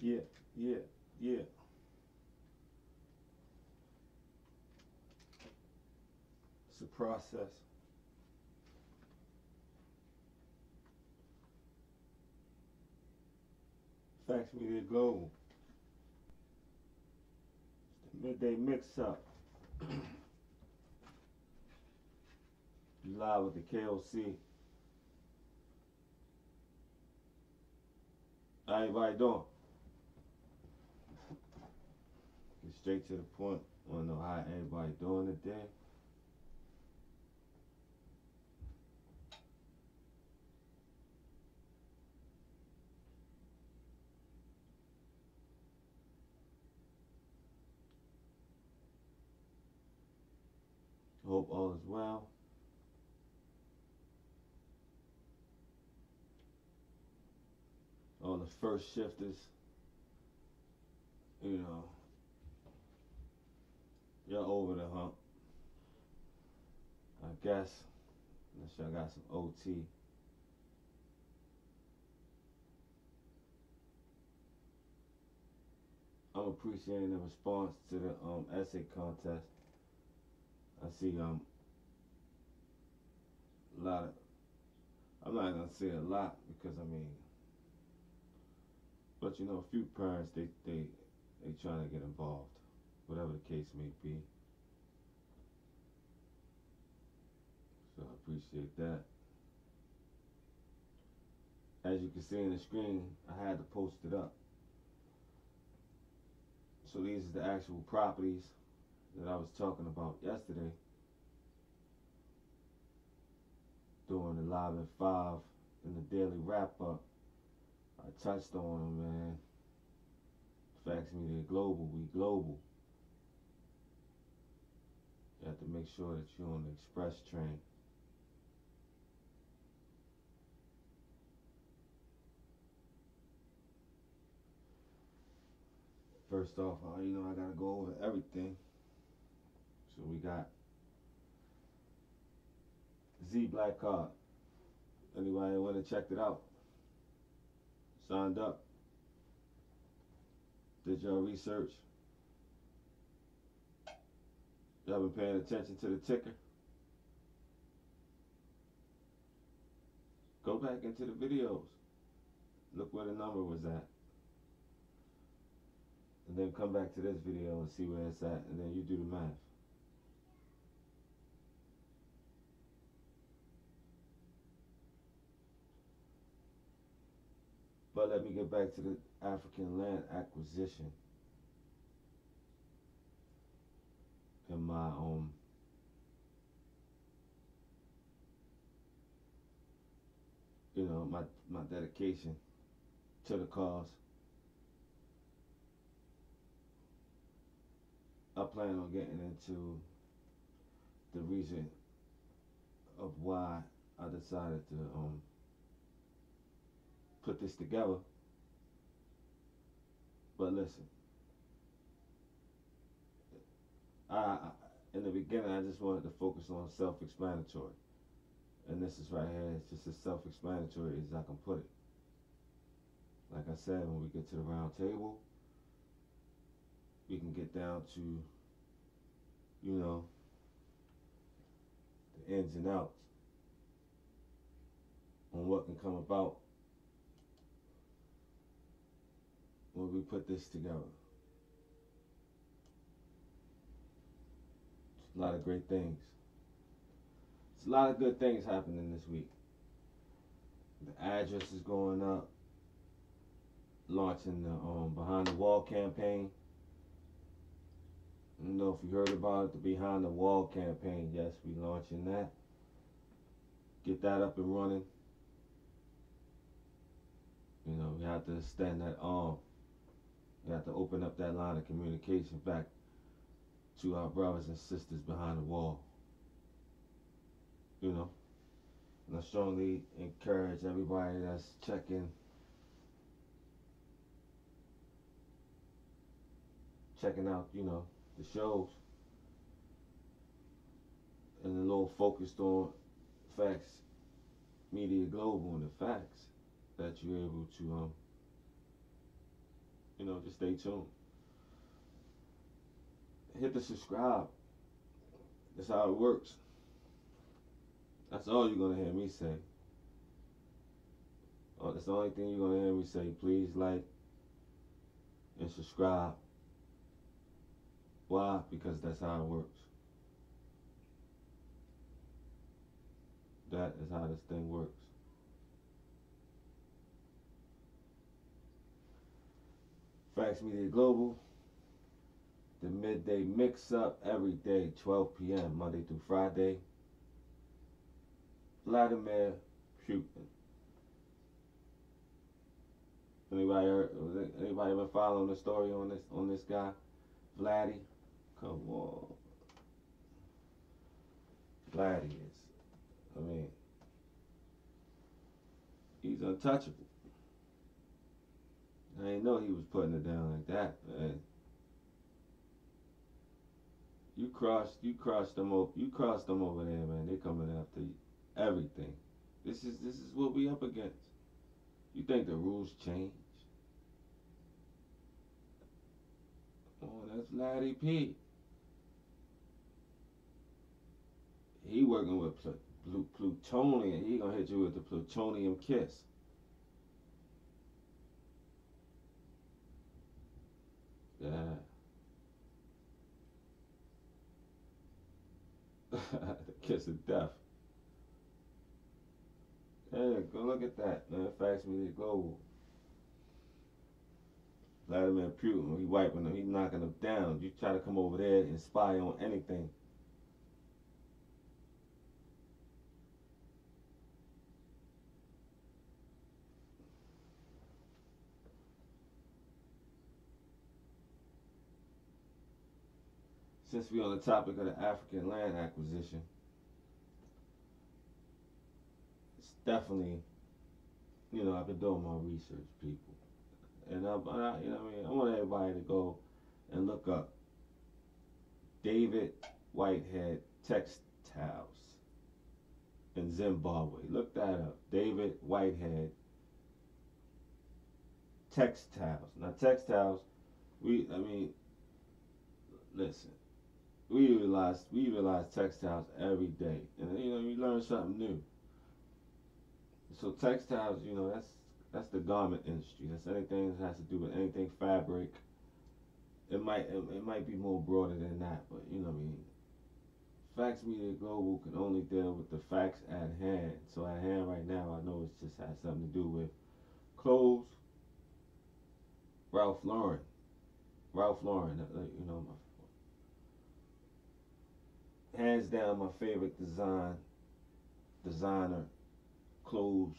Yeah, yeah, yeah. It's a process. Factz Media Global. The midday mix up. You live with the KOC. How everybody doing? Get straight to the point. Wanna know how everybody doing today? Hope all is well. All the first shifters, you know, you're over the hump. I guess, unless y'all got some OT. I'm appreciating the response to the essay contest. I see a lot of, I'm not gonna say a lot because I mean, but you know, a few parents they trying to get involved, whatever the case may be. So I appreciate that. As you can see in the screen, I had to post it up. So these are the actual properties that I was talking about yesterday during the Live at 5 in the daily wrap up. I touched on them, man. Factz Media Global, we global. You have to make sure that you're on the express train. First off, you know, I gotta go over everything. So we got Z Black Card. Anybody want to check it out? Signed up? Did your research? Y'all been paying attention to the ticker? Go back into the videos. Look where the number was at. And then come back to this video and see where it's at, and then you do the math. But let me get back to the African land acquisition and my you know, my dedication to the cause. I plan on getting into the reason of why I decided to put this together. But listen, I in the beginning I just wanted to focus on self-explanatory, and this is right here. It's just as self-explanatory as I can put it. Like I said, when we get to the round table, we can get down to, you know, the ins and outs on what can come about when we put this together. It's a lot of great things. It's a lot of good things happening this week. The address is going up. Launching the Behind the Wall campaign. I don't know if you heard about it, the Behind the Wall campaign. Yes, we launching that. Get that up and running. You know, we have to extend that arm. We have to open up that line of communication back to our brothers and sisters behind the wall. You know, and I strongly encourage everybody that's checking out, you know, the shows and a little focused on Factz Media Global and the facts that you're able to Just stay tuned. Hit the subscribe. That's how it works. That's all you're gonna hear me say. Oh, that's the only thing you're gonna hear me say. Please like and subscribe. Why? Because that's how it works. That is how this thing works. Factz Media Global, the midday mix up every day, 12 p.m., Monday through Friday. Vladimir Putin. Anybody been following the story on this guy? Vladdy? Come on. Vladdy is, I mean, he's untouchable. I didn't know he was putting it down like that, man. You crossed them over there, man. They coming after you. Everything. This is what we up against. You think the rules change? Oh, that's Laddie P. He working with plutonium. He gonna hit you with the plutonium kiss. Yeah. The kiss of death. Yeah, go look at that, man. Factz Media Global. Vladimir Putin, he wiping them, he knocking them down. You try to come over there and spy on anything. Since we on the topic of the African land acquisition, it's definitely, I've been doing my research, people, and I want everybody to go and look up David Whitehead textiles in Zimbabwe. Look that up. David Whitehead textiles. Now textiles, listen. We utilize textiles every day, and you learn something new. So textiles, that's the garment industry. That's anything that has to do with anything fabric. It might be more broader than that, but Factz Media Global can only deal with the facts at hand. So at hand right now, I know it just has something to do with clothes. Ralph Lauren, hands down my favorite designer clothes.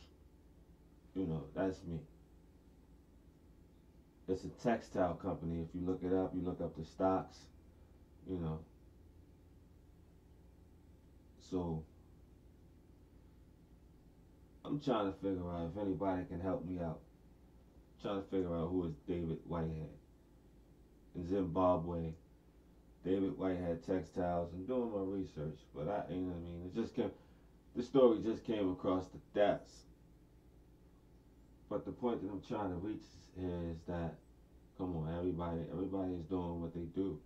That's me. It's a textile company. If you look it up, you look up the stocks. So I'm trying to figure out if anybody can help me out. I'm trying to figure out who is David Whitehead in Zimbabwe. David Whitehead textiles. I'm doing my research, but it just came. The story just came across the desk. But the point that I'm trying to reach is that, come on, everybody is doing what they do.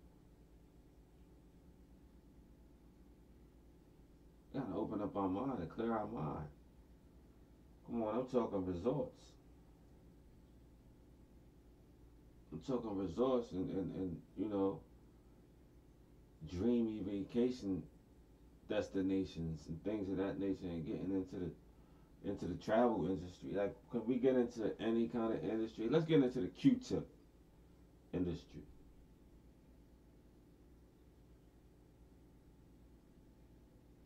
We gotta open up our mind and clear our mind. Come on, I'm talking resorts. I'm talking resorts and dreamy vacation destinations and things of that nature, and getting into the travel industry. Like, can we get into any kind of industry? Let's get into the Q-tip industry.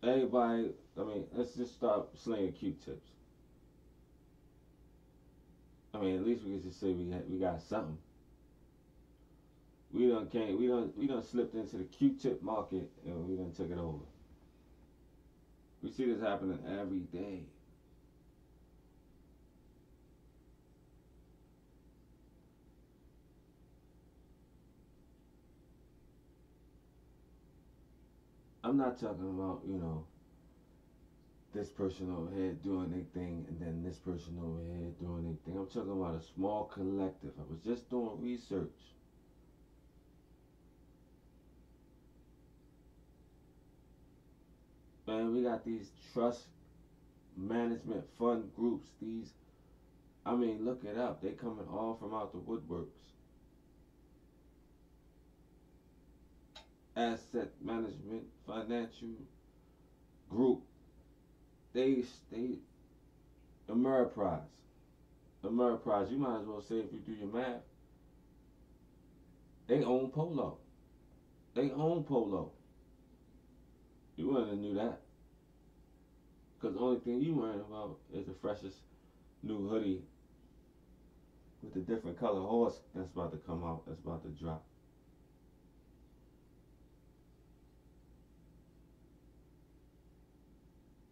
Everybody, let's just start slinging Q-tips. At least we can just say we got something. We done slipped into the Q-tip market and we done took it over. We see this happening every day. I'm not talking about, this person over here doing their thing, and then this person over here doing their thing. I'm talking about a small collective. I was just doing research. Man, we got these trust management fund groups. I mean, look it up. They coming all from out the woodworks. Asset management, financial group. They Ameriprise. Ameriprise, you might as well say, if you do your math, they own Polo. They own Polo. You wouldn't have knew that. Because the only thing you worrying about is the freshest new hoodie with the different color horse that's about to come out, that's about to drop.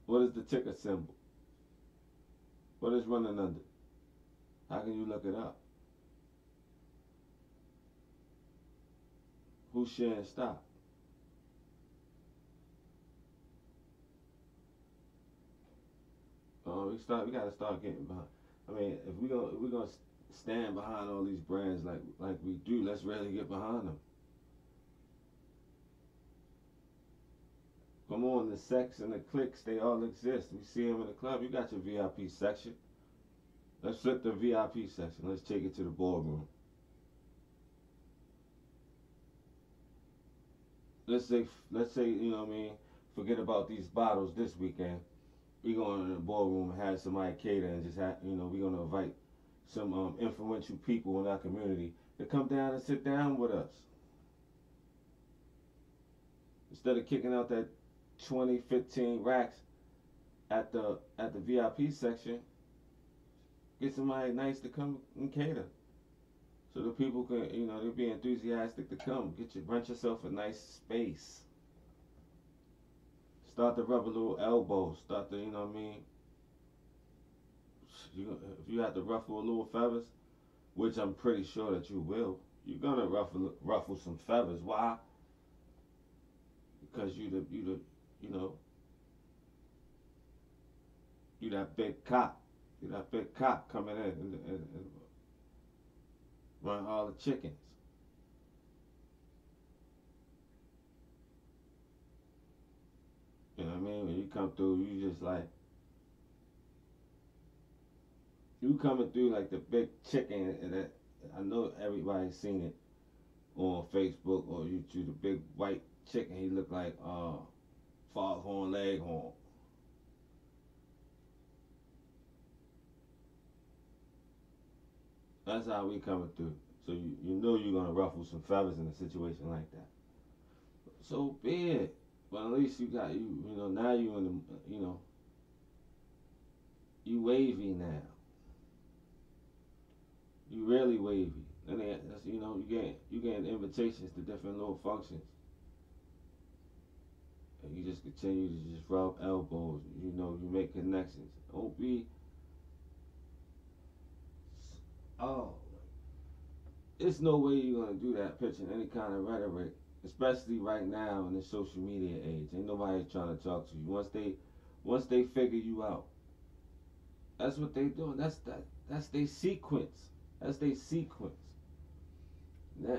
What is the ticker symbol? What is running under? How can you look it up? Who's sharing stock? We gotta start getting behind. I mean, if we're gonna stand behind all these brands like we do, let's really get behind them. Come on, the sects and the cliques, they all exist. We see them in the club. You got your VIP section. Let's flip the VIP section. Let's take it to the ballroom. Let's say, you know what I mean, forget about these bottles this weekend. We going to the ballroom and have somebody cater and just have, we're going to invite some influential people in our community to come down and sit down with us. Instead of kicking out that 20, 15 racks at the VIP section, get somebody nice to come and cater. So the people can, they'll be enthusiastic to come. Rent yourself a nice space. Start to rub a little elbow. Start to, you know what I mean? If you have to ruffle a little feathers, which I'm pretty sure that you will, you're gonna ruffle some feathers. Why? Because you that big cop. You that big cop coming in and run all the chickens. You know what I mean? When you come through, you just like, you coming through like the big chicken, and that, I know everybody's seen it on Facebook or YouTube. The big white chicken, he looked like foghorn leghorn. That's how we coming through. So you know you're gonna ruffle some feathers in a situation like that. So be it. But at least you got now you in the you wavy now. You really wavy. And that's you getting invitations to different little functions. And you just continue to just rub elbows. You make connections. Don't be it's no way you're gonna do that pitching any kind of rhetoric, especially right now in the social media age. Ain't nobody trying to talk to you. Once they figure you out, that's what they doing. That's their sequence. That's their sequence.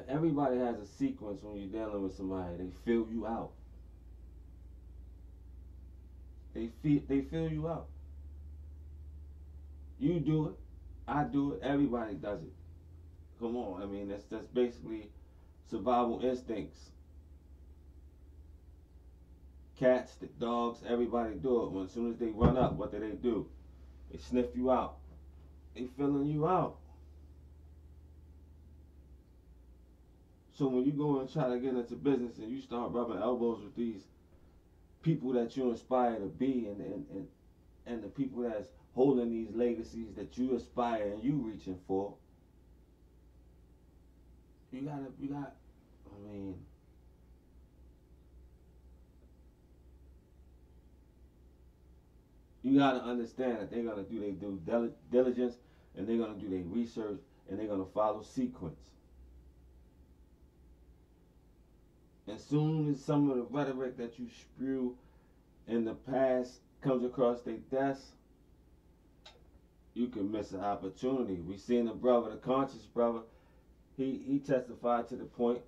Everybody has a sequence when you're dealing with somebody. They fill you out. They fill you out. You do it. I do it. Everybody does it. Come on. I mean, that's basically survival instincts. Cats, the dogs, everybody do it. As soon as they run up, what do? They sniff you out. They filling you out. So when you go and try to get into business and you start rubbing elbows with these people that you inspire to be, and the people that's holding these legacies that you aspire and you reaching for, you got, I mean, you got to understand that they're going to do their due diligence, and they're going to do their research, and they're going to follow sequence. As soon as some of the rhetoric that you spew in the past comes across their desk, you can miss an opportunity. We seen the brother, the conscious brother, he testified to the point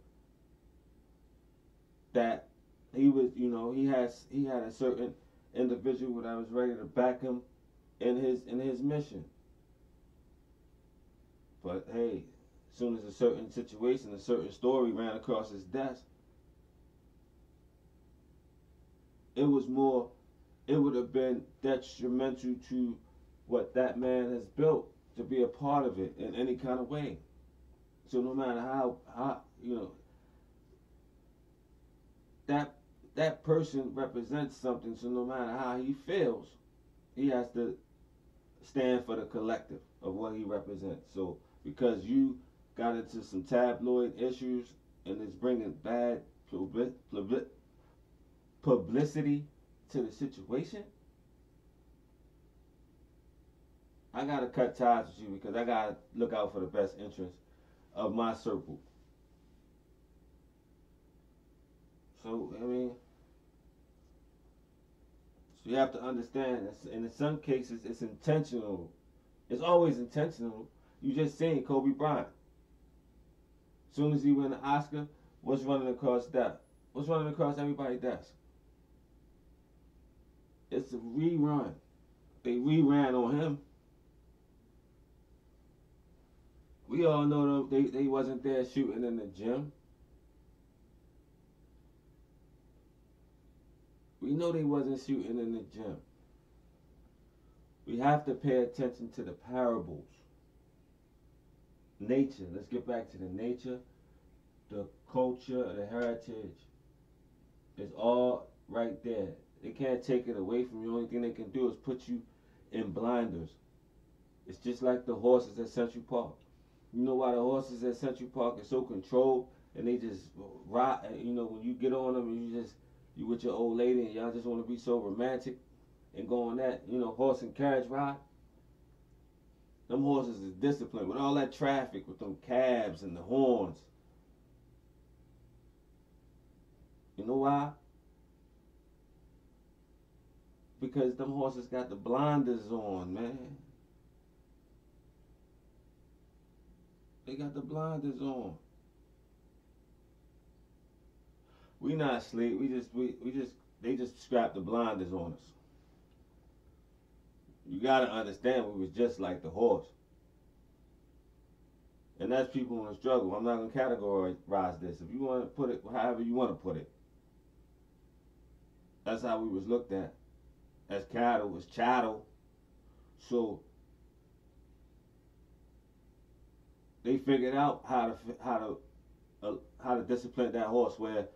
that he was, he had a certain individual that was ready to back him in his mission. But hey, as soon as a certain situation, a certain story ran across his desk, it would have been detrimental to what that man has built to be a part of it in any kind of way. So no matter how that person represents something, so no matter how he feels, he has to stand for the collective of what he represents. So because you got into some tabloid issues and it's bringing bad publicity to the situation, I gotta cut ties with you because I gotta look out for the best interest of my circle. So so you have to understand, and in some cases, it's intentional. It's always intentional. You just seen Kobe Bryant. As soon as he win the Oscar, what's running across that? What's running across everybody's desk? It's a rerun. They reran on him. We all know they wasn't there shooting in the gym. We know they wasn't shooting in the gym. We have to pay attention to the parables. Nature. Let's get back to the nature, the culture, the heritage. It's all right there. They can't take it away from you. The only thing they can do is put you in blinders. It's just like the horses at Central Park. You know why the horses at Central Park are so controlled and they just ride? When you get on them and you with your old lady and y'all just want to be so romantic and go on that, horse and carriage ride. Them horses is disciplined with all that traffic, with them cabs and the horns. You know why? Because them horses got the blinders on, man. They got the blinders on. We not asleep. They just strapped the blinders on us. You gotta understand, we was just like the horse. And that's people in the struggle. I'm not gonna categorize this. If you want to put it however you want to put it, that's how we was looked at. As cattle, as chattel. So they figured out how to discipline that horse. Where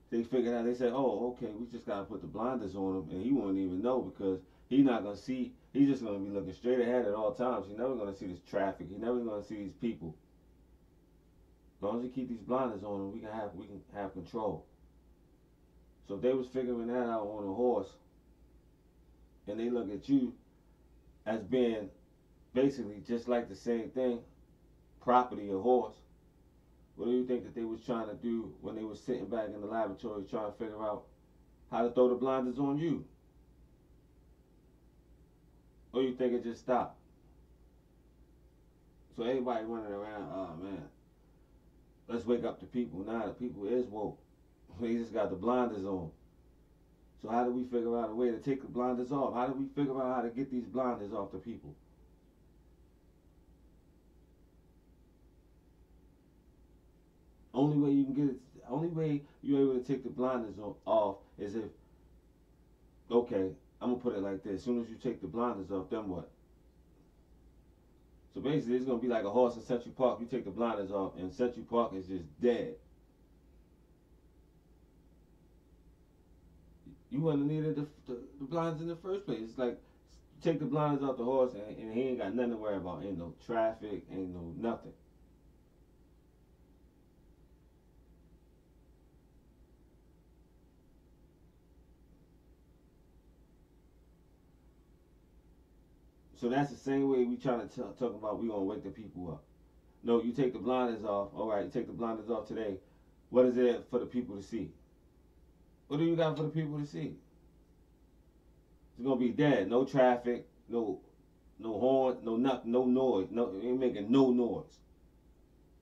they figured out, they said, "Oh, okay, we just gotta put the blinders on him, and he won't even know because he's not gonna see. He's just gonna be looking straight ahead at all times. He's never gonna see this traffic. He's never gonna see these people. As long as we keep these blinders on him, we can have control." So if they was figuring that out on a horse, and they look at you as being basically just like the same thing, property, a horse. What do you think that they was trying to do when they was sitting back in the laboratory trying to figure out how to throw the blinders on you? Or you think it just stopped? So everybody running around, oh man, let's wake up the people. Nah, the people is woke. They just got the blinders on. So how do we figure out a way to take the blinders off? How do we figure out how to get these blinders off the people? Only way you can get it, only way you're able to take the blinders off is if, okay, I'm gonna put it like this: as soon as you take the blinders off, then what? So basically, it's gonna be like a horse in Central Park. You take the blinders off, and Central Park is just dead. You wouldn't have needed the blinders in the first place. It's like take the blinders off the horse, and he ain't got nothing to worry about. Ain't no traffic, ain't no nothing. So that's the same way we trying to talk about we gonna wake the people up. No, you take the blinders off. All right, you take the blinders off today. What is it for the people to see? What do you got for the people to see? It's gonna be dead. No traffic, no horn, no nothing, no noise. No, it ain't making no noise.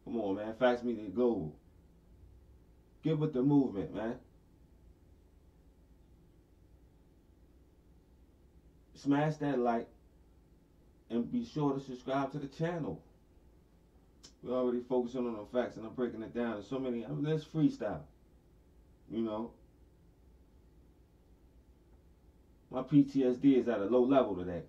Come on, man. Factz Media Global. Get with the movement, man. Smash that like and be sure to subscribe to the channel. We're already focusing on the facts and I'm breaking it down. There's so many. I mean, let's freestyle. You know, my PTSD is at a low level today.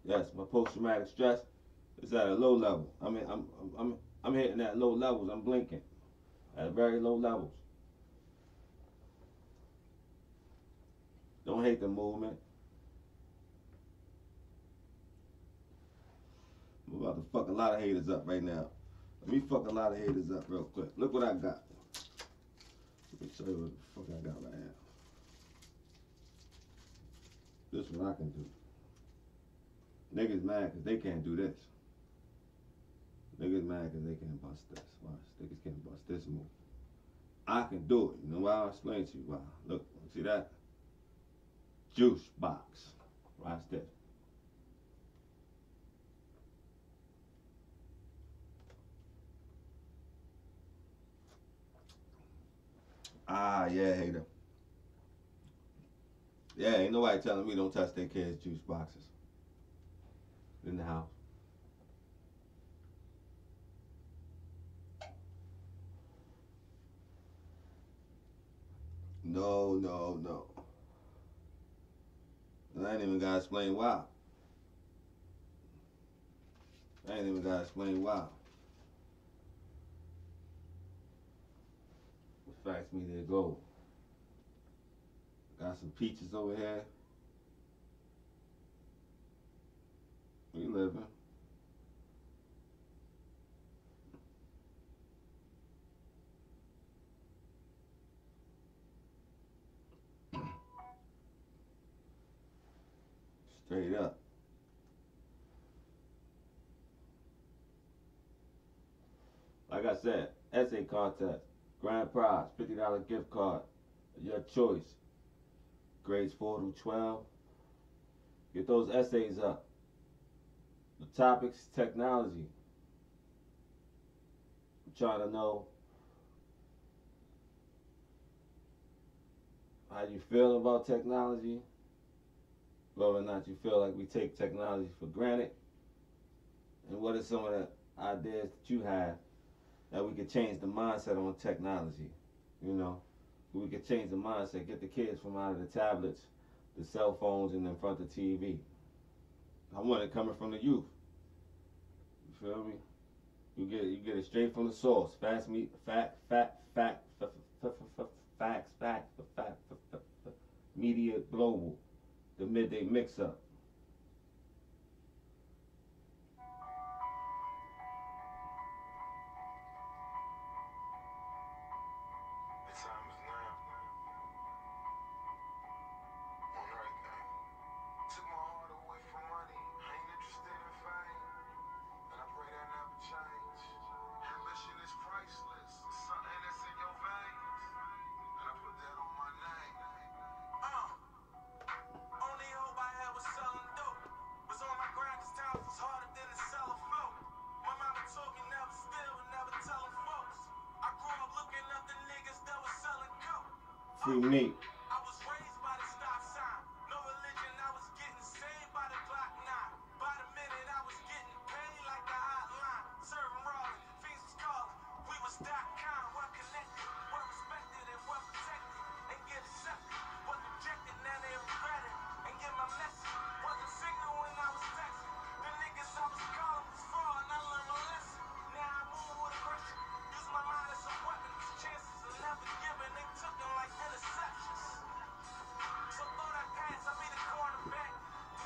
Yes, my post-traumatic stress is at a low level. I mean, I'm hitting at low levels. I'm blinking at very low levels. Don't hate the movement. I'm about to fuck a lot of haters up right now. Let me fuck a lot of haters up real quick. Look what I got. Let me show you what the fuck I got right now. This is what I can do. Niggas mad because they can't do this. Niggas mad because they can't bust this. Watch, niggas can't bust this move. I can do it. You know why? I'll explain to you why. Look, see that? Juice box. Watch this. Ah, yeah, hater. Yeah, ain't nobody telling me don't touch their kids' juice boxes in the house. No, no, no. And I ain't even gotta explain why. I ain't even gotta explain why. Factz Media Global. Got some peaches over here. We living. Straight up. Like I said, essay contest. Grand prize, $50 gift card. Your choice. Grades 4 through 12. Get those essays up. The topic's technology. I'm trying to know how you feel about technology. Whether or not you feel like we take technology for granted. And what are some of the ideas that you have that we could change the mindset on technology, you know? We could change the mindset, get the kids from out of the tablets, the cell phones, and in front of the TV. I want it coming from the youth. You feel me? You get it straight from the source. Factz Media Global, the midday mix-up. Free meat. I was raised by the stop sign. No religion, I was getting saved by the Glock 9. By the minute, I was getting paid like the hotline. Serving raw, fiends was calling. We was .com, well connected, well respected and well protected. And get accepted, was rejected, now they regret it. And get my message, wasn't signal when I was texting. The niggas I was calling was fraud, and I learned my lesson. Now I move with aggression, use my mind as a weapon. These chances are never given, they took them like interceptions. So thought I passed, I be the cornerback.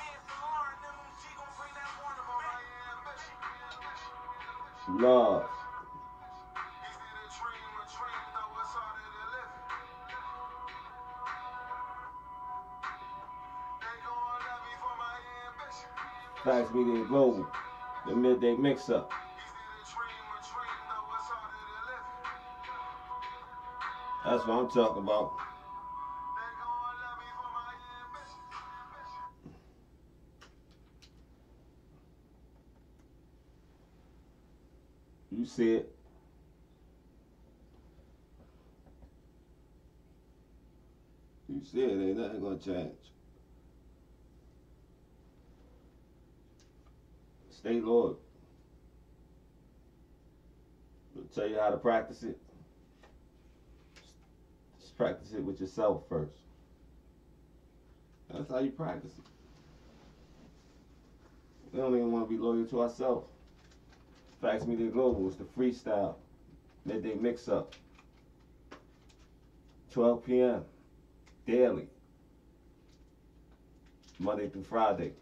Me and Lauren, MMG gon' bring that Warner back. Love. Factz Media Global, the midday mix-up. That's what I'm talking about. You see it. You see it. Ain't nothing gonna change. Stay loyal. I'll tell you how to practice it. Just practice it with yourself first. That's how you practice it. We don't even want to be loyal to ourselves. Factz Media Global is the freestyle midday mix up. 12 p.m. daily. Monday through Friday.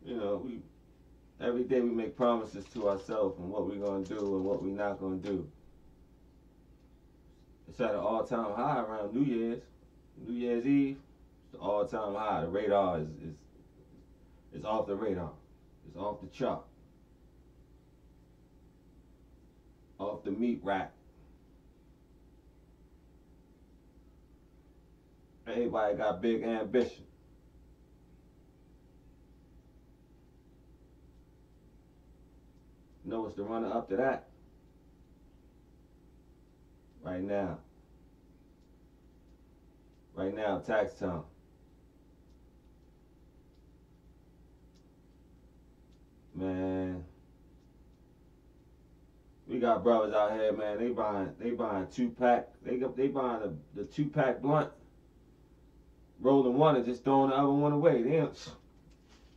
You know, every day we make promises to ourselves and what we're going to do and what we're not going to do. It's at an all-time high around New Year's Eve. It's the all-time high. The radar is off the radar. It's off the chart. Off the meat rack. Everybody got big ambition. You know what's the runner up to that? Right now. Right now, tax time. Man, we got brothers out here, man. They buying 2-pack. They buying the 2-pack blunt, rolling one and just throwing the other one away. They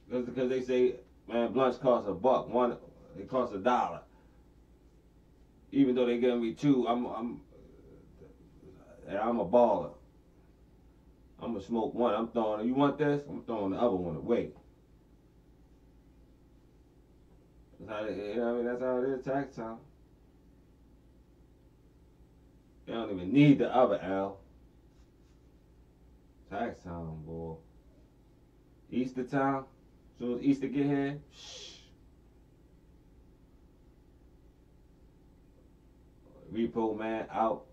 because they say, man, blunts cost $1. One, it costs $1. Even though they giving me 2, I'm a baller. I'm gonna smoke one. I'm throwing. You want this? I'm throwing the other one away. That's how that's how it is. Tax time. They don't even need the other L. Tax time, boy. Easter time. As soon as Easter get here, shh. Repo man out.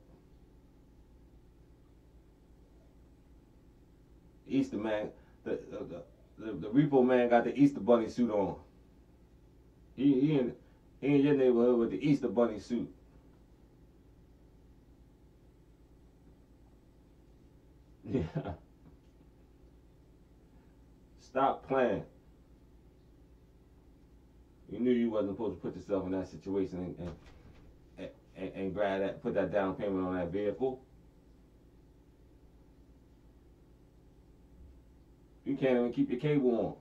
Easter man, the repo man got the Easter bunny suit on. He in your neighborhood with the Easter bunny suit. Yeah. Stop playing. You knew you wasn't supposed to put yourself in that situation and grab that, put that down payment on that vehicle. You can't even keep your cable on.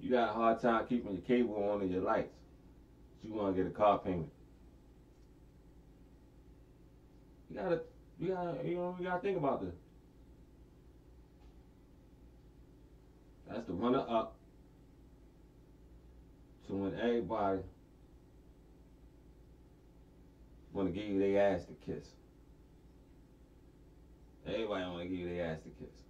You got a hard time keeping your cable on and your lights. So you want to get a car payment. You gotta think about this. That's the runner up to when everybody want to give you their ass to kiss. Everybody want to give you their ass to kiss.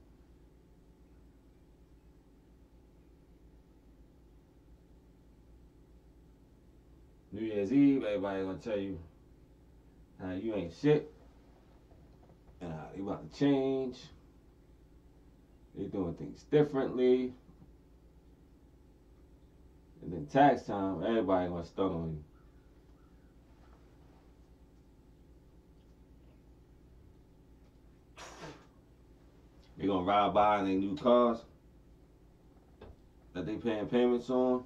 New Year's Eve, everybody gonna tell you how you ain't shit and how they about to change. They doing things differently. And then tax time, everybody gonna stun on you. They gonna ride by in their new cars that they paying payments on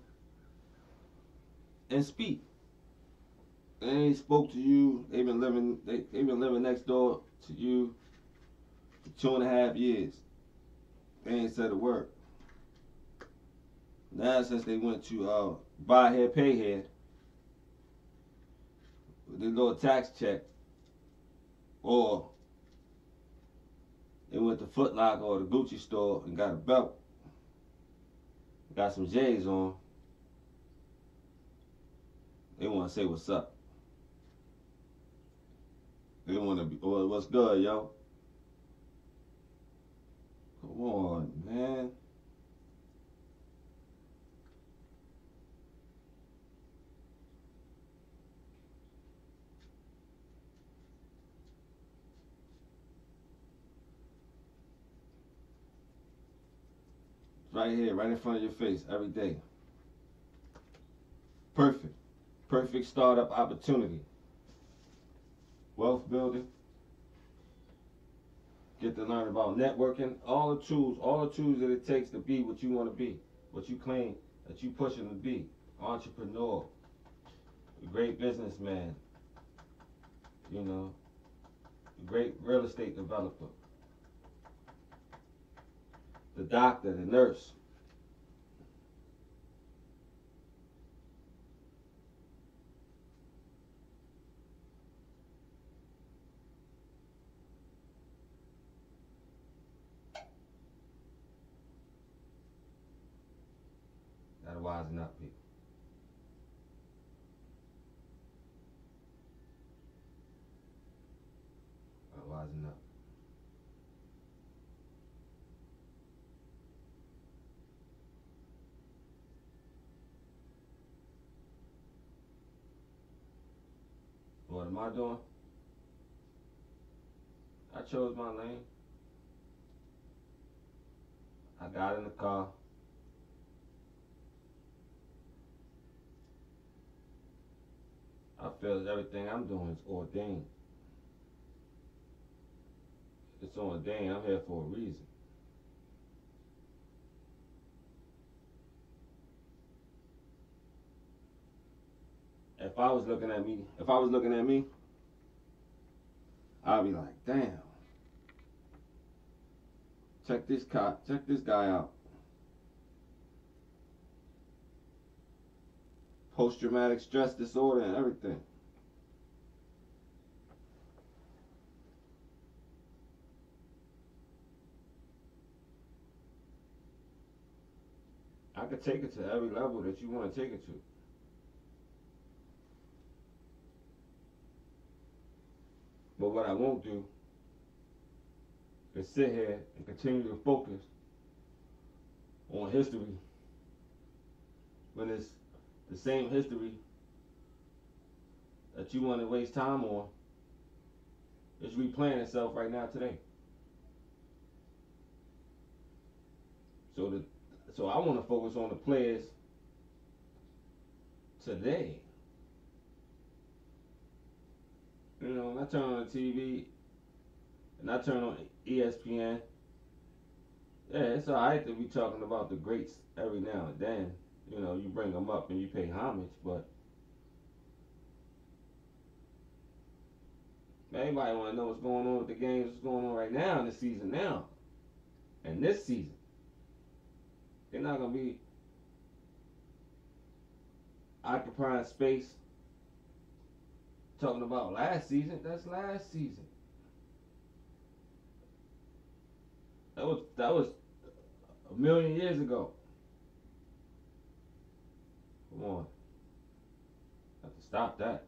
and speak. They ain't spoke to you. They've been living next door to you for 2.5 years. They ain't said a word. Now since they went to buy here, pay here, with their little tax check, or they went to Foot Locker or the Gucci store and got a belt, got some J's on, they want to say what's up. They want to be, well, what's good, yo? Come on, man. right here, right in front of your face every day. Perfect. Perfect startup opportunity. Wealth building. Get to learn about networking. All the tools that it takes to be what you want to be, what you claim that you pushing to be. Entrepreneur, a great businessman, you know, a great real estate developer, the doctor, the nurse. Gotta wisen up, people. Gotta wisen up. What am I doing? I chose my lane. I got in the car. I feel that everything I'm doing is ordained. It's ordained. I'm here for a reason. If I was looking at me, I'd be like, damn. Check this guy out. Post-traumatic stress disorder and everything. I could take it to every level that you want to take it to. But what I won't do is sit here and continue to focus on history when it's the same history that you want to waste time on is replaying itself right now today. So I want to focus on the players today. You know, when I turn on the TV and I turn on ESPN, yeah, it's alright to be talking about the greats every now and then. You know, you bring them up and you pay homage, but everybody want to know what's going on with the games, what's going on right now in the season now. And this season, they're not going to be occupying space talking about last season. That's last season. That was a million years ago. Come on. Have to stop that.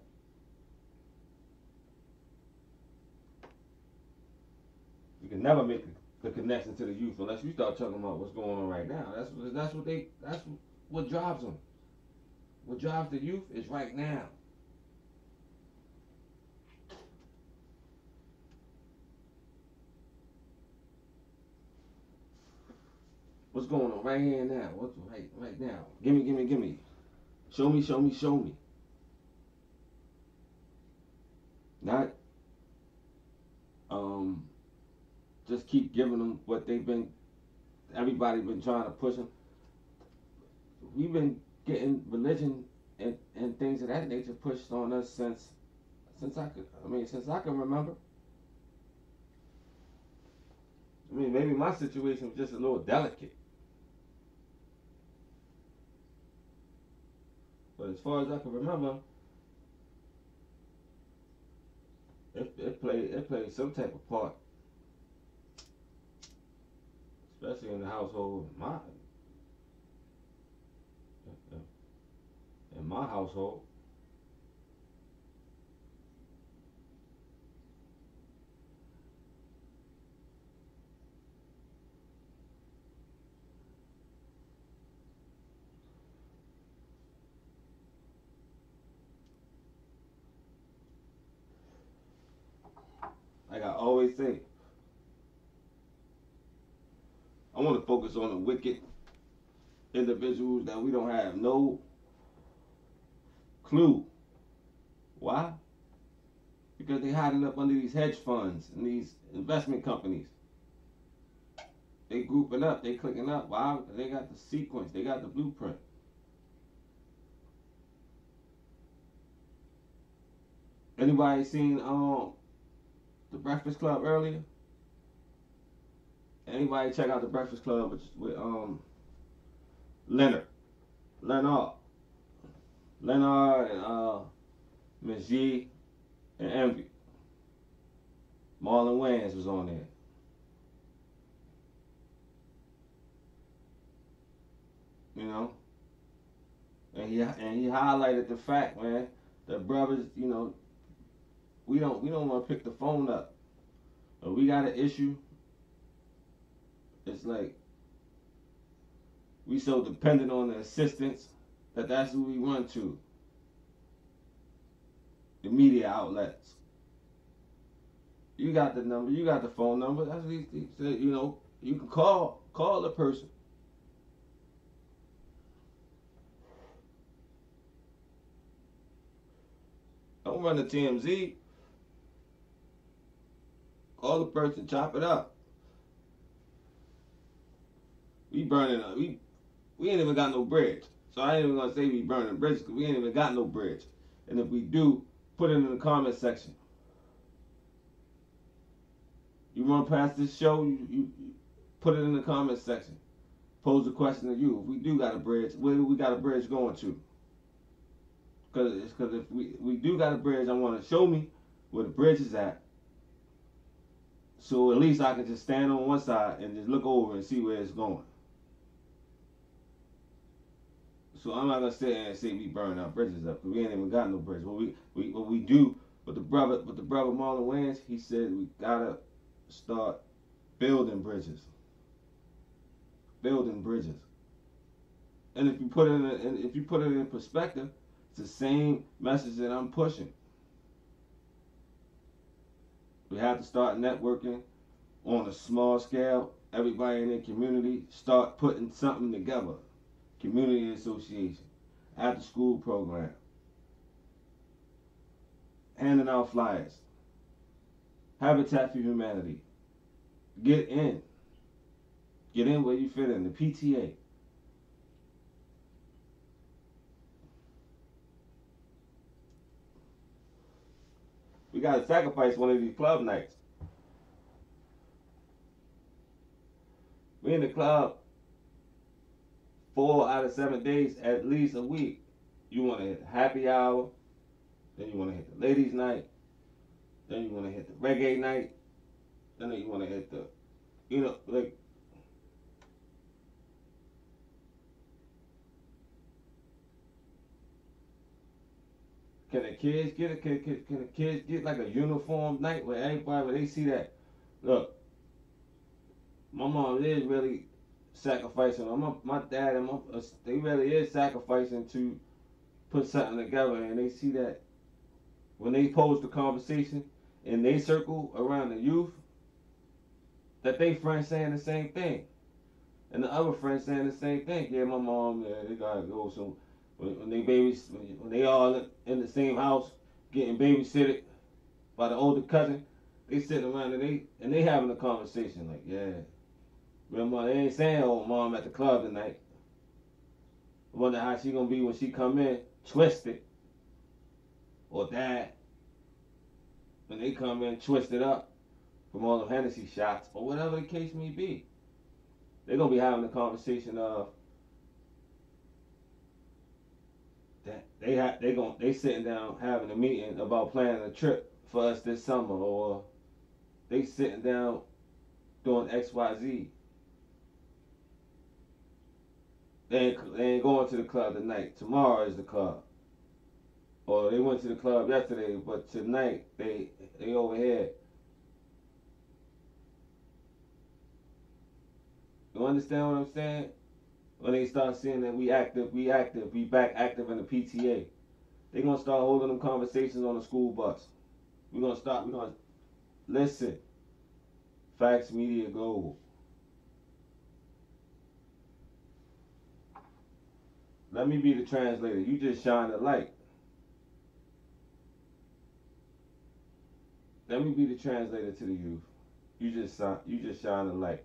You can never make the connection to the youth unless you start talking about what's going on right now. That's what drives them. What drives the youth is right now. What's going on right here and now? What's right now? Give me. Show me. Not just keep giving them what everybody been trying to push them. We've been getting religion and things of that nature pushed on us since I can remember. I mean, maybe my situation was just a little delicate. But as far as I can remember, it played some type of part, especially in the household in my household. Like I always say, I want to focus on the wicked individuals that we don't have no clue. Why? Because they hiding up under these hedge funds and these investment companies. They grouping up, they clicking up. Why? They got the sequence, they got the blueprint. Anybody seen the Breakfast Club earlier? Anybody check out the Breakfast Club with Leonard, Leonard, and Miss G and Envy. Marlon Wayans was on there. You know, and he highlighted the fact, man, that brothers, you know, we don't want to pick the phone up. If we got an issue, it's like we so dependent on the assistance that's who we run to. The media outlets. You got the number, you got the phone number. That's what he said. You know, you can call the person. Don't run the TMZ. Call the person, chop it up. We burning up. We ain't even got no bridge. So I ain't even gonna say we burning bridges because we ain't even got no bridge. And if we do, put it in the comment section. You run past this show, you put it in the comment section. Pose a question to you. If we do got a bridge, where do we got a bridge going to? Because if we do got a bridge, I want to show me where the bridge is at. So at least I can just stand on one side and just look over and see where it's going. So I'm not gonna sit there and say we burn our bridges up because we ain't even got no bridge. What we do, but the brother Marlon Wayans, he said we gotta start building bridges. Building bridges. And if you put it in perspective, it's the same message that I'm pushing. We have to start networking on a small scale. Everybody in their community start putting something together. Community association, after school program, handing out flyers, Habitat for Humanity. Get in where you fit in, the PTA. We gotta sacrifice one of these club nights. We in the club 4 out of 7 days, at least a week. You want to hit the happy hour, then you want to hit the ladies' night, then you want to hit the reggae night, then you want to hit the, you know, like. Can the kids get like a uniform night where everybody, where they see that, look, my mom is really sacrificing. My dad and they really is sacrificing to put something together, and they see that when they pose the conversation in they circle around the youth, that they friends saying the same thing, and the other friends saying the same thing. Yeah, my mom, yeah, they gotta go. So when they all in the same house getting babysitted by the older cousin, they sitting around and they having a conversation like, yeah. Grandma, they ain't saying, oh, mom at the club tonight. I wonder how she gonna be when she come in, twisted. Or dad, when they come in, twisted up from all the Hennessy shots, or whatever the case may be. They're gonna be having a conversation of that they sitting down having a meeting about planning a trip for us this summer, or they sitting down doing XYZ. They ain't going to the club tonight. Tomorrow is the club. Or they went to the club yesterday, but tonight they over here. You understand what I'm saying? When they start seeing that we back active in the PTA. They gonna start holding them conversations on the school bus. We're gonna listen. Factz Media Global. Let me be the translator. You just shine the light. Let me be the translator to the youth. You just shine the light.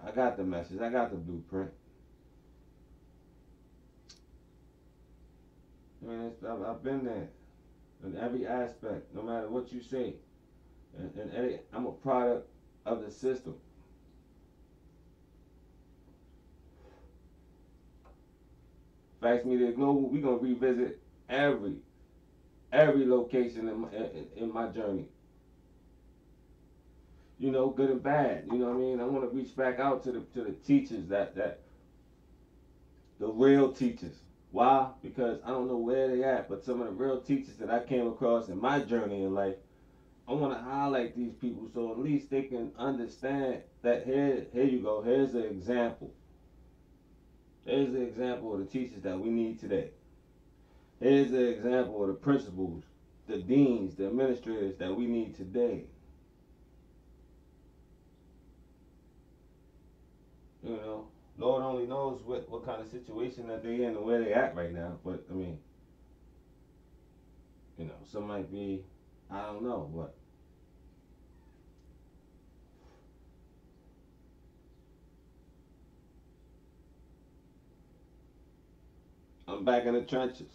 I got the message. I got the blueprint. I mean, I've been there in every aspect, no matter what you say. And I'm a product of the system. Factz Media Global, we're gonna revisit every location in my journey. You know, good and bad. You know what I mean? I want to reach back out to the teachers that the real teachers. Why? Because I don't know where they at, but some of the real teachers that I came across in my journey in life, I want to highlight these people so at least they can understand that here you go. Here's an example. Here's the example of the teachers that we need today. Here's the example of the principals, the deans, the administrators that we need today. You know, Lord only knows what kind of situation that they in and where they at right now. But I mean, you know, some might be, I don't know, but I'm back in the trenches.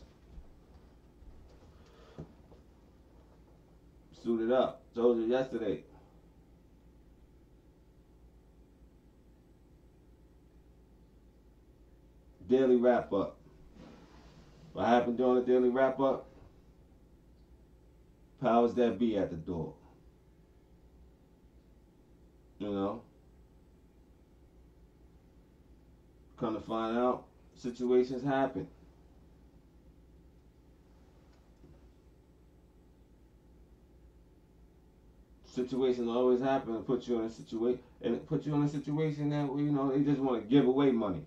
Suited up. Told you yesterday. Daily wrap up. What happened during the daily wrap up? Powers that be at the door. You know? Come to find out, situations happen. Situations always happen and put you in a situation, and it put you in a situation that, you know, they just want to give away money.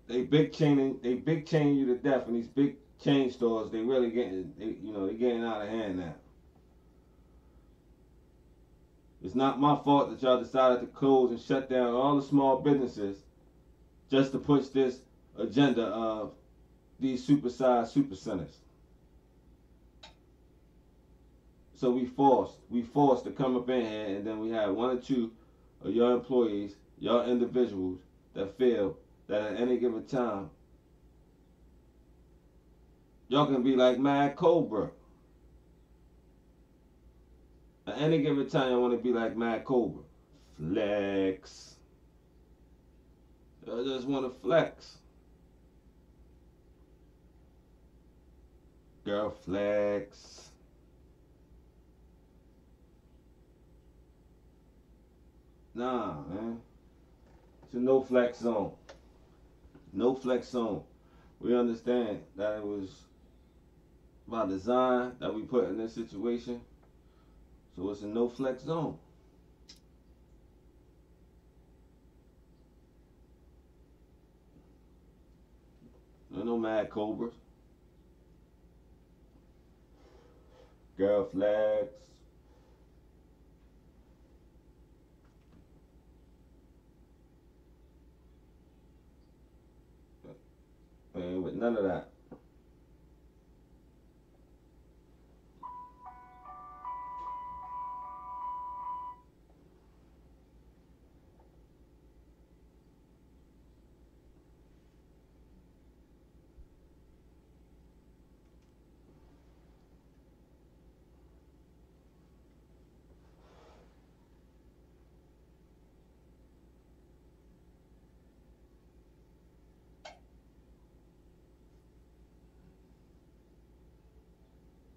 They big chaining you to death in these big chain stores. They really they getting out of hand now. It's not my fault that y'all decided to close and shut down all the small businesses just to push this agenda of these supersized super centers. So we forced to come up in here, and then we have one or two of your employees, your individuals that feel that at any given time, y'all can be like Mad Cobra. At any given time, y'all want to be like Mad Cobra. Flex. Y'all just want to flex. Girl, flex. Nah, man. It's a no flex zone. No flex zone. We understand that it was by design that we put in this situation. So it's a no flex zone. No Mad Cobras. Girl flex. Man, with none of that.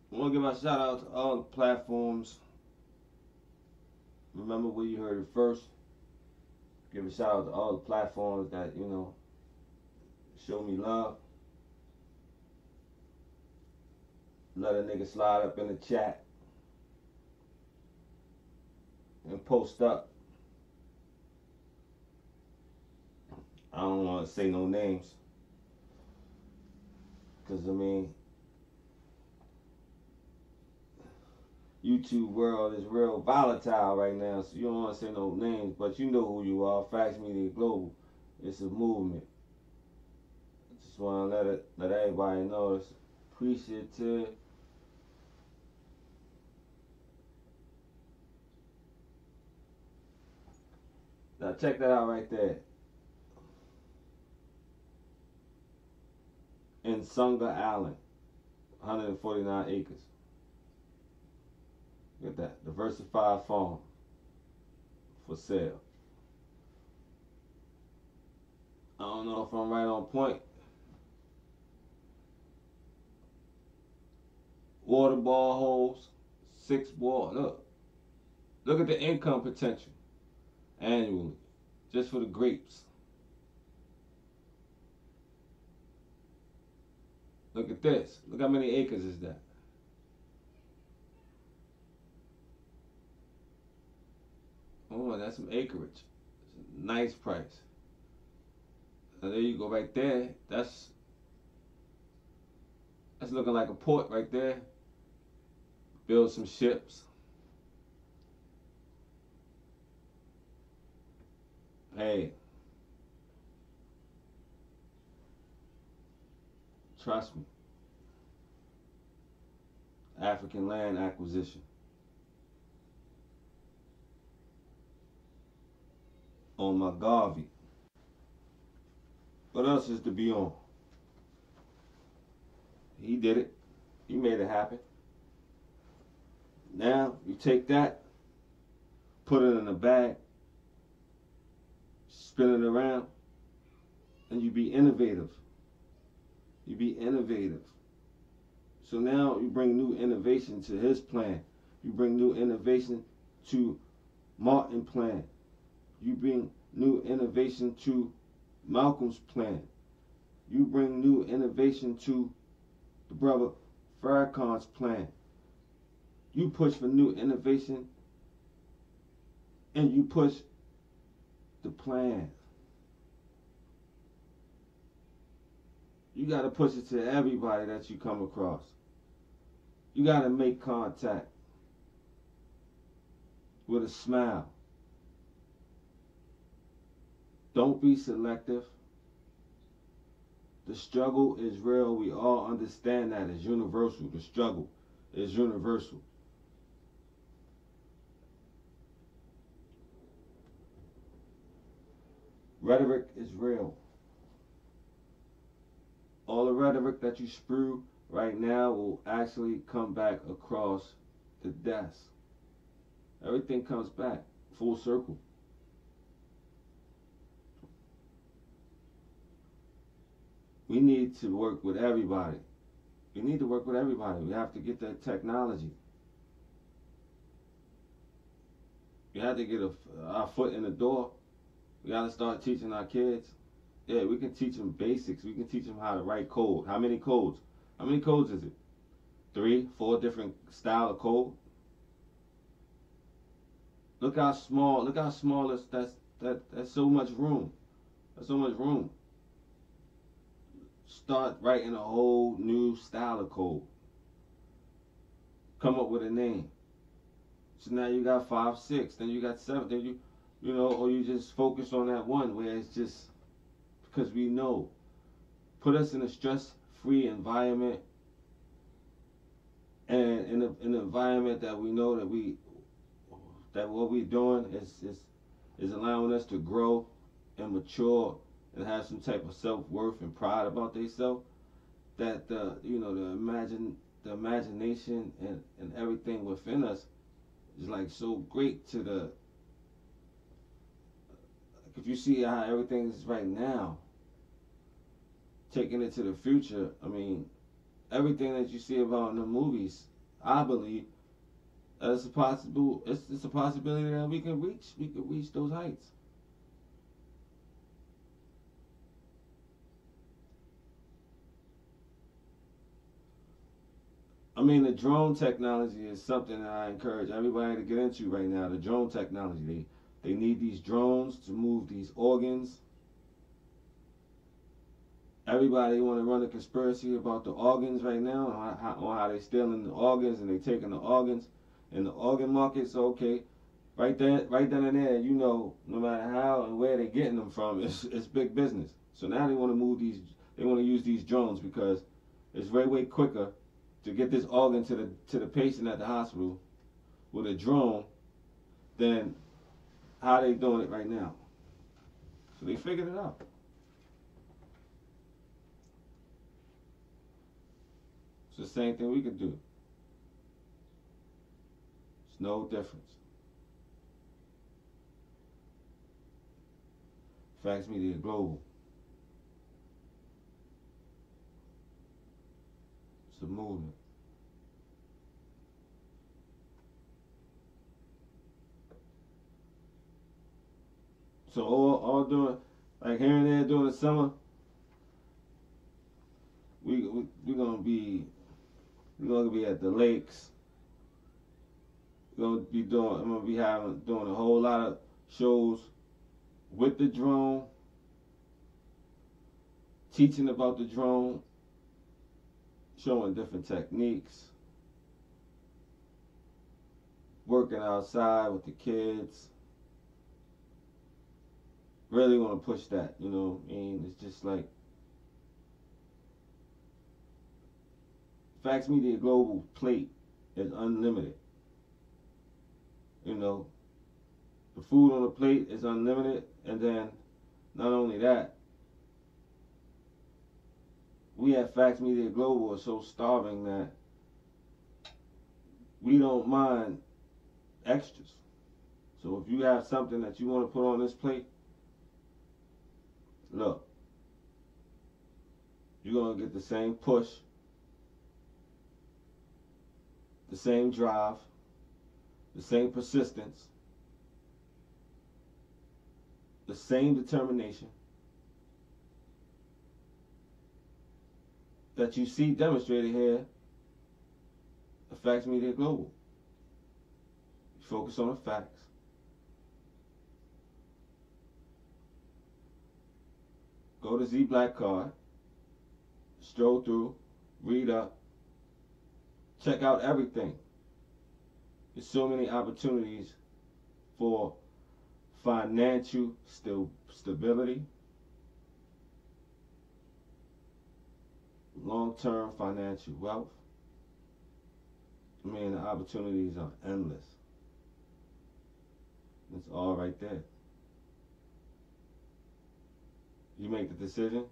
I want to give a shout out to all the platforms. Remember where you heard it first. Give a shout out to all the platforms that, you know, show me love. Let a nigga slide up in the chat and post up. I don't want to say no names. Because, I mean, YouTube world is real volatile right now, so you don't want to say no names, but you know who you are. Factz Media Global. It's a movement. Just want to let everybody know it's appreciative. Now check that out right there. In Sunga Island, 149 acres. Look at that. Diversified farm for sale. I don't know if I'm right on point. Water ball holes, 6 ball. Look at the income potential annually, just for the grapes. Look at this. Look how many acres is that. Oh, that's some acreage. It's a nice price. And there you go right there. That's looking like a port right there. Build some ships. Hey. Trust me. African land acquisition. On my Garvey. What else is to be on? He did it. He made it happen. Now you take that, put it in a bag, spin it around, and you be innovative. You be innovative. So now you bring new innovation to his plan. You bring new innovation to Martin's plan. You bring new innovation to Malcolm's plan. You bring new innovation to the brother Farrakhan's plan. You push for new innovation and you push the plan. You got to push it to everybody that you come across. You got to make contact with a smile. Don't be selective. The struggle is real. We all understand that. It's universal. The struggle is universal. Rhetoric is real. All the rhetoric that you spew right now will actually come back across the desk. Everything comes back full circle. We need to work with everybody. We need to work with everybody. We have to get that technology. We have to get our foot in the door. We got to start teaching our kids. Yeah, we can teach them basics. We can teach them how to write code. How many codes? How many codes is it? 3, 4 different style of code. Look how small. Look how small that's so much room. That's so much room. Start writing a whole new style of code. Come up with a name. So now you got 5, 6. Then you got 7. Then you know, or you just focus on that one where it's just because we know. Put us in a stress-free environment and in an environment that we know that what we're doing is allowing us to grow and mature and have some type of self-worth and pride about themselves. That the imagination and everything within us is like so great to the. If you see how everything is right now, taking it to the future, I mean, everything that you see about in the movies, I believe it's a possibility that we can reach those heights. I mean, the drone technology is something that I encourage everybody to get into right now. The drone technology, they need these drones to move these organs. Everybody want to run a conspiracy about the organs right now, on how they stealing the organs and they taking the organs in the organ market. So okay, right then and there, no matter how and where they're getting them from, it's big business. So now they want to they want to use these drones because it's way quicker to get this organ to the patient at the hospital with a drone than how they doing it right now. So they figured it out. It's the same thing we could do. It's no difference. Factz Media Global. It's a movement. So all during, like here and there during the summer, we're gonna be at the lakes. I'm gonna be doing a whole lot of shows with the drone, teaching about the drone, showing different techniques, working outside with the kids. Really want to push that, I mean? It's just like Factz Media Global plate is unlimited. The food on the plate is unlimited, and then not only that, we at Factz Media Global are so starving that we don't mind extras. So if you have something that you want to put on this plate, look, you're going to get the same push, the same drive, the same persistence, the same determination that you see demonstrated here at Factz Media Global. You focus on the facts. Go to Z Black Card, stroll through, read up, check out everything. There's so many opportunities for financial stability, long-term financial wealth. I mean, the opportunities are endless. It's all right there. You make the decision,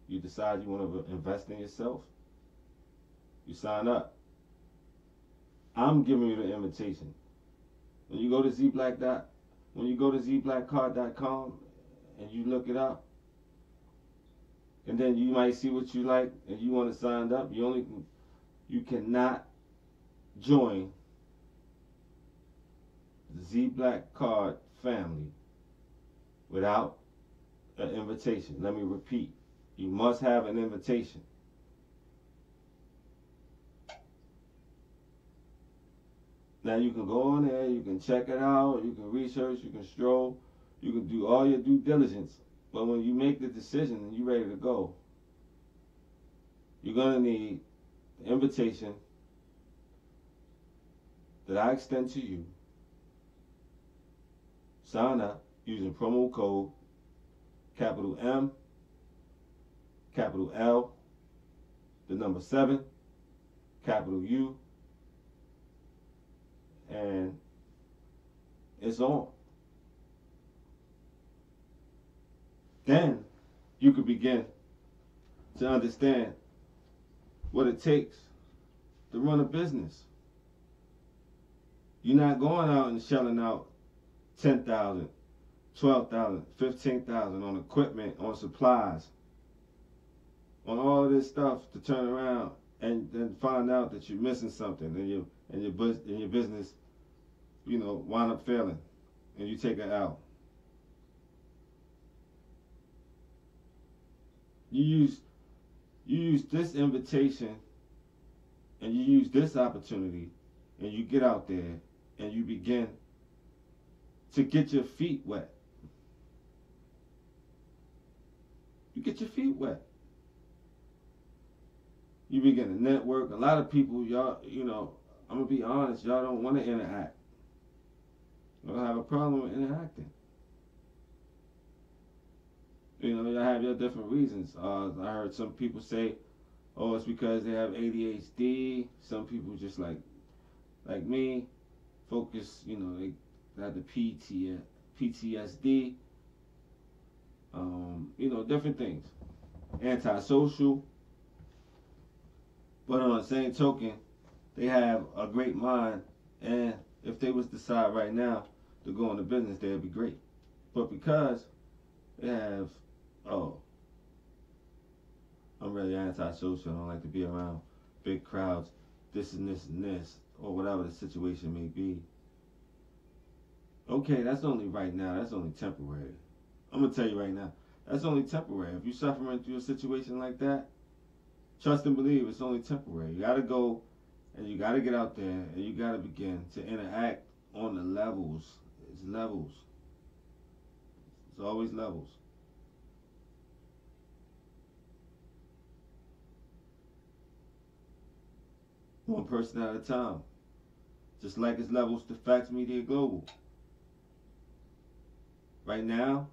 you decide you want to invest in yourself, you sign up. I'm giving you the invitation. When you go to zblackcard.com and you look it up, and then you might see what you like and you want to sign up, you cannot join the Z Black Card family without an invitation. Let me repeat. You must have an invitation. Now you can go on there, you can check it out, you can research, you can stroll, you can do all your due diligence. But when you make the decision and you're ready to go, you're going to need the invitation that I extend to you. Sign up using promo code capital M, capital L, the number 7, capital U, and it's on. Then you could begin to understand what it takes to run a business. You're not going out and shelling out $10,000, $12,000, $15,000 on equipment, on supplies, on all of this stuff to turn around and then find out that you're missing something and your business, wind up failing and you take it out. You use this invitation and you use this opportunity and you get out there and you begin to get your feet wet. You get your feet wet. You begin to network. A lot of people, y'all, I'm gonna be honest, y'all don't want to interact. Y'all have a problem with interacting. You know, y'all have your different reasons. I heard some people say, "Oh, it's because they have ADHD." Some people just like me, focus. You know, they have the PTSD. You know, different things. Antisocial. But on the same token, they have a great mind, and if they was to decide right now to go into business, they'd be great. But because they have, oh, I'm really antisocial, I don't like to be around big crowds, this and this and this, or whatever the situation may be. Okay, that's only right now, that's only temporary. I'm going to tell you right now, that's only temporary. If you're suffering through a situation like that, trust and believe it's only temporary. You got to go and you got to get out there and you got to begin to interact on the levels. It's levels. It's always levels. One person at a time. Just like it's levels to Factz Media Global. Right now,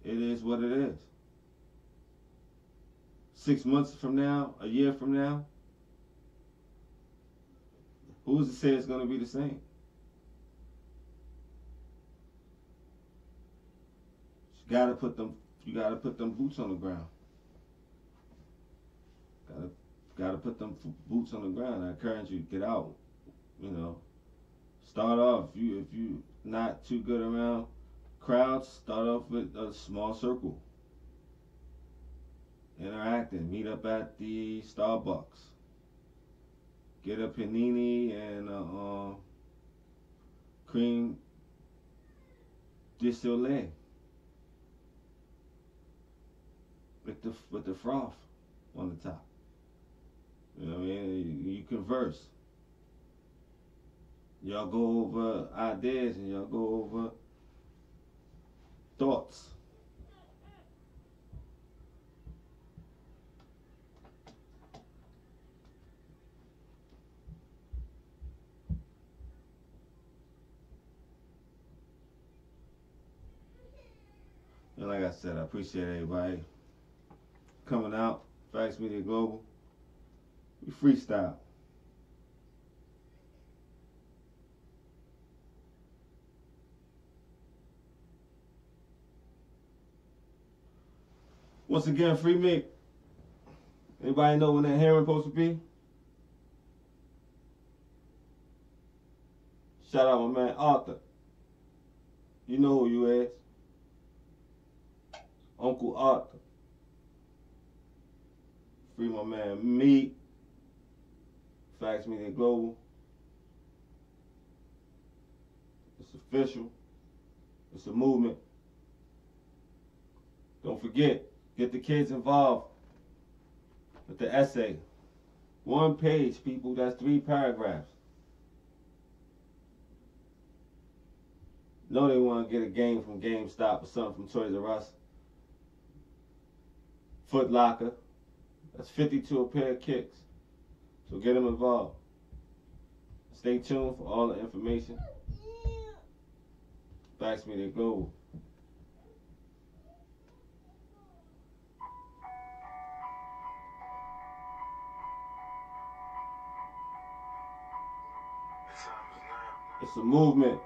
it is what it is. 6 months from now, a year from now, who's to say it's going to be the same? You gotta put them boots on the ground. Gotta put them boots on the ground. I encourage you to get out. You know, start off. If you not too good around crowds, start off with a small circle. Interacting. Meet up at the Starbucks. Get a panini and a cream distillé with the froth on the top. You know what I mean? You converse. Y'all go over ideas and y'all go over thoughts. And like I said, I appreciate everybody coming out. Factz Media Global. We freestyle. Once again, free me. Anybody know when that hearing supposed to be? Shout out my man Arthur. You know who you is. Uncle Arthur. Free my man Meat. Factz Media Global. It's official. It's a movement. Don't forget, get the kids involved with the essay. 1 page, people. That's 3 paragraphs. Know they want to get a game from GameStop or something from Toys R Us. Foot Locker. That's $52 a pair of kicks. So get them involved. Stay tuned for all the information. Factz Media Global. It's a movement.